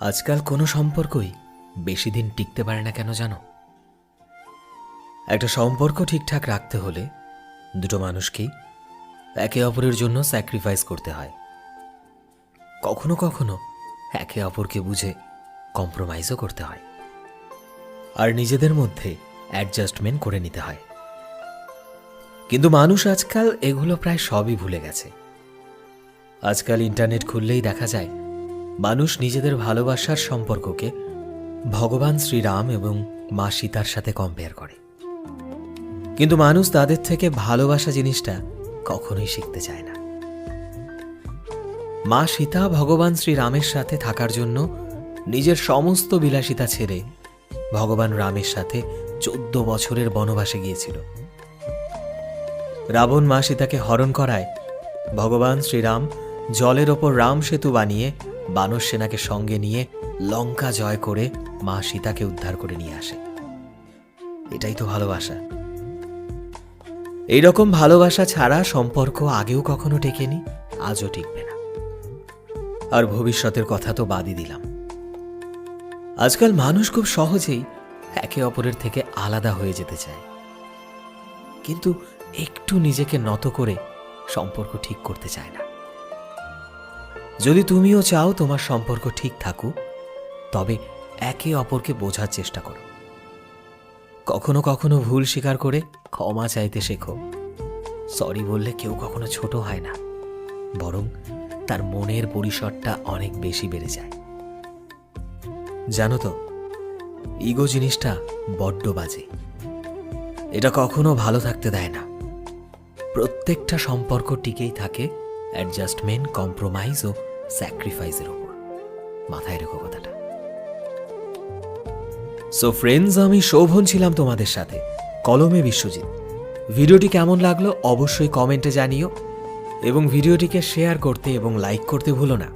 আজকাল কোনো সম্পর্কই বেশি দিন টিকতে পারে না কেন জানো? একটা সম্পর্ক ঠিকঠাক রাখতে হলে দুটো মানুষকেই একে অপরের জন্য স্যাক্রিফাইস করতে হয়। কখনো কখনো একে অপরকে বুঝে কম্প্রোমাইজও করতে হয়, আর নিজেদের মধ্যে অ্যাডজাস্টমেন্ট করে নিতে হয়। কিন্তু মানুষ আজকাল এগুলো প্রায় সবই ভুলে গেছে। আজকাল ইন্টারনেট খুললেই দেখা যায় মানুষ নিজেদের ভালোবাসার সম্পর্ককে ভগবান শ্রীরাম এবং মা সীতার সাথে কম্পেয়ার করে। কিন্তু মানুষ তাদের থেকে ভালোবাসা জিনিসটা কখনোই শিখতে চায় না। মা সীতা ভগবান শ্রীরামের সাথে থাকার জন্য নিজের সমস্ত বিলাসিতা ছেড়ে ভগবান রামের সাথে 14 বছরের বনবাসে গিয়েছিল। রাবণ মা সীতাকে হরণ করায় ভগবান শ্রীরাম জলের ওপর রাম সেতু বানিয়ে বানর সেনাকে সঙ্গে নিয়ে লঙ্কা জয় করে মা সীতাকে উদ্ধার করে নিয়ে আসে। এটাই তো ভালোবাসা। এইরকম ভালোবাসা ছাড়া সম্পর্ক আগেও কখনো টেকেনি, আজও টিকবে না, আর ভবিষ্যতের কথা তো বাদই দিলাম। আজকাল মানুষ খুব সহজেই একে অপরের থেকে আলাদা হয়ে যেতে চায়, কিন্তু একটু নিজেকে নত করে সম্পর্ক ঠিক করতে চায় না। যদি তুমিও চাও তোমার সম্পর্ক ঠিক থাকুক, তবে একে অপরকে বোঝার চেষ্টা করো। কখনো কখনো ভুল স্বীকার করে ক্ষমা চাইতে শেখো। সরি বললে কেউ কখনো ছোট হয় না, বরং তার মনের পরিসরটা অনেক বেশি বেড়ে যায়। জানো তো, ইগো জিনিসটা বড্ড বাজে। এটা কখনো ভালো থাকতে দেয় না। প্রত্যেকটা সম্পর্ক টিকেই থাকে অ্যাডজাস্টমেন্ট, কম্প্রোমাইজ ও স্যাক্রিফাইসের ওপর। মাথায় রেখো কথাটা। সো ফ্রেন্ডস, আমি শোভন ছিলাম তোমাদের সাথে, কলমে বিশ্বজিৎ। ভিডিওটি কেমন লাগলো অবশ্যই কমেন্টে জানিও, এবং ভিডিওটিকে শেয়ার করতে এবং লাইক করতে ভুলো না।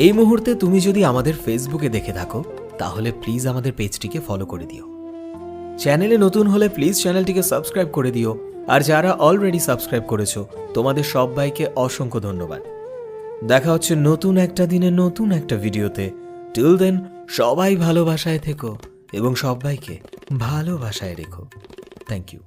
এই মুহূর্তে তুমি যদি আমাদের ফেসবুকে দেখে থাকো, তাহলে প্লিজ আমাদের পেজটিকে ফলো করে দিও। চ্যানেলে নতুন হলে প্লিজ চ্যানেলটিকে সাবস্ক্রাইব করে দিও, আর যারা অলরেডি সাবস্ক্রাইব করেছো তোমাদের সবাইকে অসংখ্য ধন্যবাদ। দেখা হচ্ছে নতুন একটা দিনে নতুন একটা ভিডিওতে। টিল দেন, সবাই ভালোবাসায় থেকো এবং সবাইকে ভালোবাসায় রেখো। Thank you.